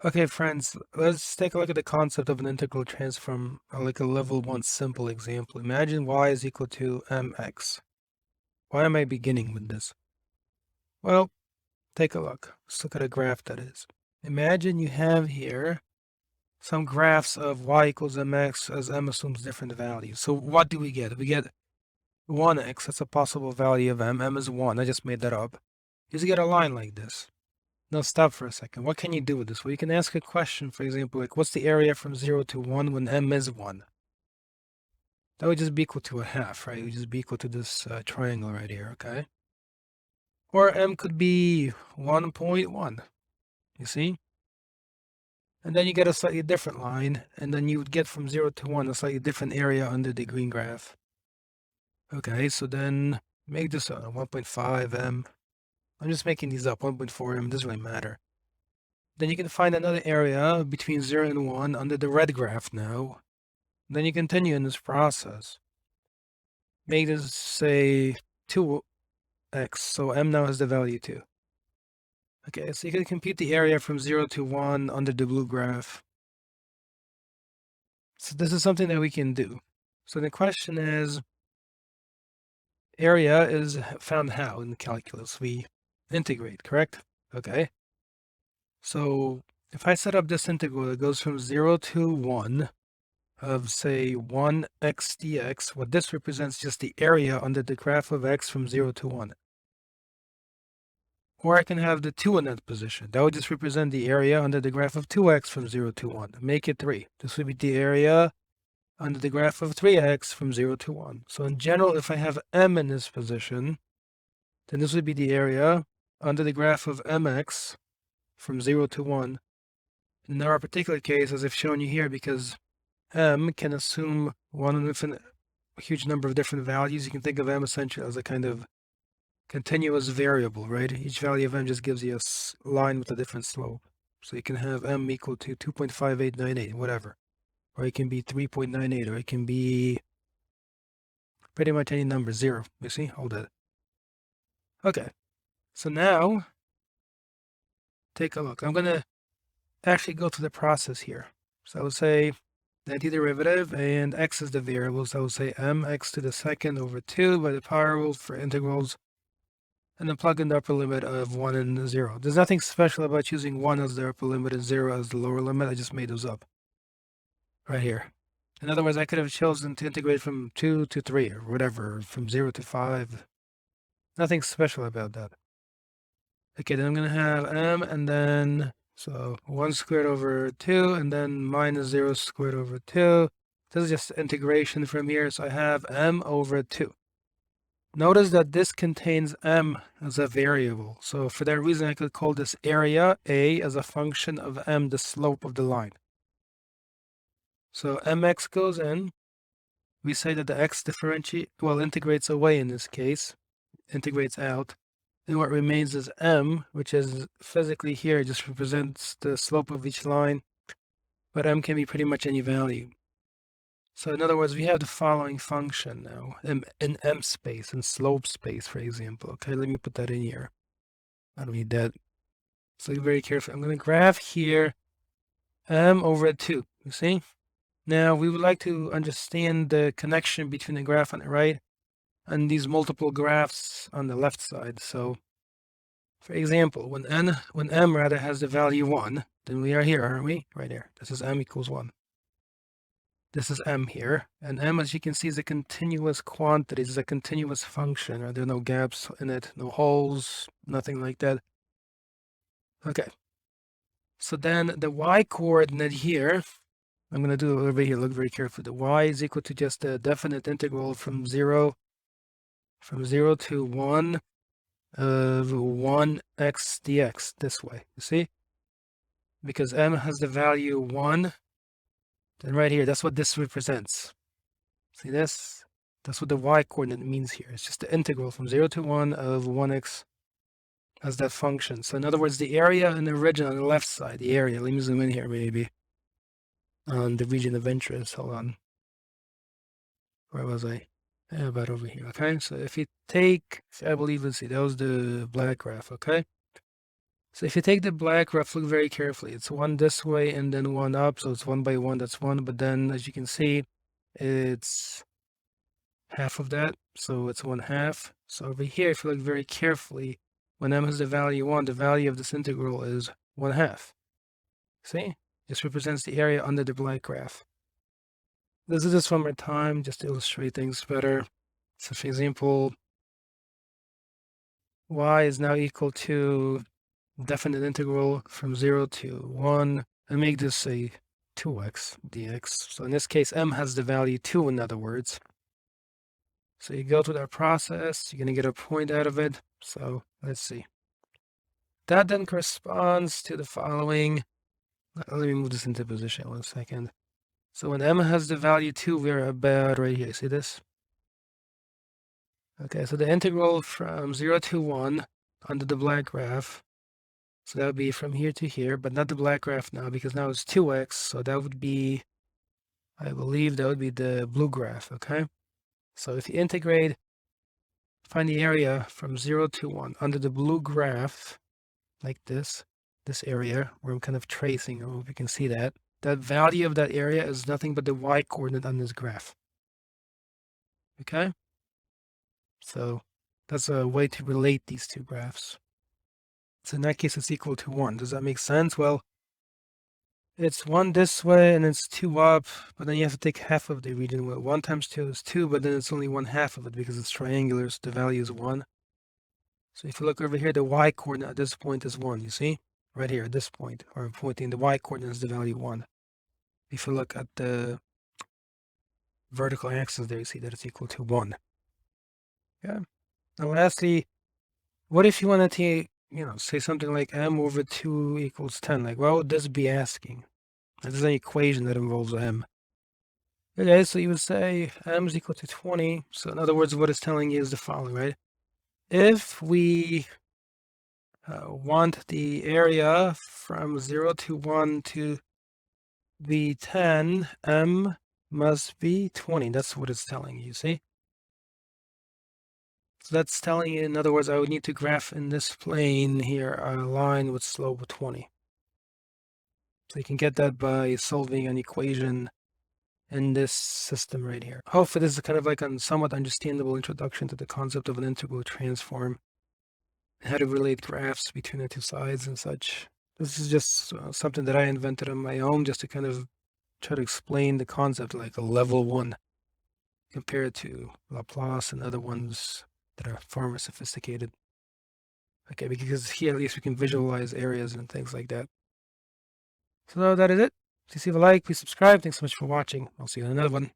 Okay, friends, let's take a look at the concept of an integral transform, like a level 1 simple example. Imagine y is equal to mx. Why am I beginning with this? Well, take a look. Let's look at a graph that is. Imagine you have here some graphs of y equals mx as m assumes different values. So what do we get? We get 1x, that's a possible value of m. M is 1, I just made that up. You just get a line like this. Now stop for a second. What can you do with this? Well, you can ask a question, for example, like what's the area from 0 to 1 when m is 1? That would just be equal to a half, right? It would just be equal to this triangle right here, okay? Or m could be 1.1, you see? And then you get a slightly different line, and then you would get from 0 to 1 a slightly different area under the green graph. Okay, so then make this 1.5 m. I'm just making these up, 1.4 m, doesn't really matter. Then you can find another area between 0 and 1 under the red graph now. Then you continue in this process. Make this, say, 2x, so m now has the value 2. Okay, so you can compute the area from 0 to 1 under the blue graph. So this is something that we can do. So the question is, area is found how in calculus? We integrate, correct? Okay. So if I set up this integral that goes from 0 to 1, of, say, 1x dx, what this represents just the area under the graph of x from 0 to 1. Or I can have the 2 in that position. That would just represent the area under the graph of 2x from 0 to 1. Make it 3. This would be the area under the graph of 3x from 0 to 1. So in general, if I have m in this position, then this would be the area under the graph of mx from 0 to 1. In our particular case, as I've shown you here, because m can assume a huge number of different values. You can think of m essentially as a kind of continuous variable, right? Each value of m just gives you a line with a different slope. So you can have m equal to 2.5898, whatever. Or it can be 3.98, or it can be pretty much any number, 0. You see? All that. Okay. So now, take a look. I'm going to actually go through the process here. So I would say the antiderivative, and x is the variable, so I would say mx to the second over 2 by the power rule for integrals, and then plug in the upper limit of 1 and 0. There's nothing special about choosing 1 as the upper limit and 0 as the lower limit. I just made those up right here. In other words, I could have chosen to integrate from 2 to 3 or whatever, from 0 to 5. Nothing special about that. Okay, then I'm going to have m, and then, so 1 squared over 2, and then minus 0 squared over 2. This is just integration from here, so I have m over 2. Notice that this contains m as a variable, so for that reason I could call this area a as a function of m, the slope of the line. So mx goes in. We say that the x integrates away in this case, integrates out. And what remains is m, which is physically here, just represents the slope of each line, but m can be pretty much any value. So in other words, we have the following function now, in m space, in slope space, for example. Okay, let me put that in here. I don't need that. So be very careful. I'm going to graph here m over 2, you see? Now, we would like to understand the connection between the graph on the right and these multiple graphs on the left side. So, for example, when m rather has the value 1, then we are here, aren't we? Right here. This is m equals 1. This is m here, and m, as you can see, is a continuous quantity. This is a continuous function. Right? There are no gaps in it, no holes, nothing like that. Okay. So then the y coordinate here, I'm going to do it over here. Look very carefully. The y is equal to just a definite integral from 0 to 1 of 1x dx this way. You see? Because m has the value 1, then right here, that's what this represents. See this? That's what the y coordinate means here. It's just the integral from 0 to 1 of 1x as that function. So in other words, the area in the region on the left side, the area, let me zoom in here maybe, on the region of interest. Hold on. Where was I? Yeah, about over here. Okay, so if you take, I believe, let's see, that was the black graph, okay? So if you take the black graph, look very carefully. It's one this way and then one up. So it's 1 by 1, that's 1. But then, as you can see, it's half of that. So it's 1/2. So over here, if you look very carefully, when m has the value 1, the value of this integral is 1/2. See? This represents the area under the black graph. Let's do this one more time just to illustrate things better. So for example, y is now equal to definite integral from 0 to 1, and make this a 2x dx. So in this case, m has the value 2, in other words. So you go through that process, you're going to get a point out of it. So let's see. That then corresponds to the following. Let me move this into position 1 second. So when m has the value 2, we're about right here. See this? Okay, so the integral from 0 to 1 under the black graph. So that would be from here to here, but not the black graph now, because now it's 2x. So that would be, I believe that would be the blue graph, okay? So if you integrate, find the area from 0 to 1 under the blue graph, like this area where I'm kind of tracing, I don't know if you can see that. That value of that area is nothing but the y-coordinate on this graph. Okay? So that's a way to relate these two graphs. So in that case, it's equal to 1. Does that make sense? Well, it's 1 this way, and it's 2 up, but then you have to take half of the region. Well, 1 times 2 is 2, but then it's only 1/2 of it because it's triangular, so the value is 1. So if you look over here, the y-coordinate at this point is 1, you see? Right here at this point, or I'm pointing, the y-coordinate is the value 1. If you look at the vertical axis there, you see that it's equal to 1. Yeah. Now lastly, what if you wanted to, say something like m over 2 equals 10? Like, what would this be asking? This is an equation that involves m. Okay, so you would say m is equal to 20. So in other words, what it's telling you is the following, right? If we want the area from 0 to 1 to be 10, m must be 20. That's what it's telling you, see? So that's telling you, in other words, I would need to graph in this plane here a line with slope of 20. So you can get that by solving an equation in this system right here. Hopefully this is kind of like a somewhat understandable introduction to the concept of an integral transform, how to relate graphs between the two sides and such. This is just something that I invented on my own just to kind of try to explain the concept like a level 1 compared to Laplace and other ones that are far more sophisticated. Okay, because here at least we can visualize areas and things like that. So that is it. Please leave a like, please subscribe. Thanks so much for watching. I'll see you in another one.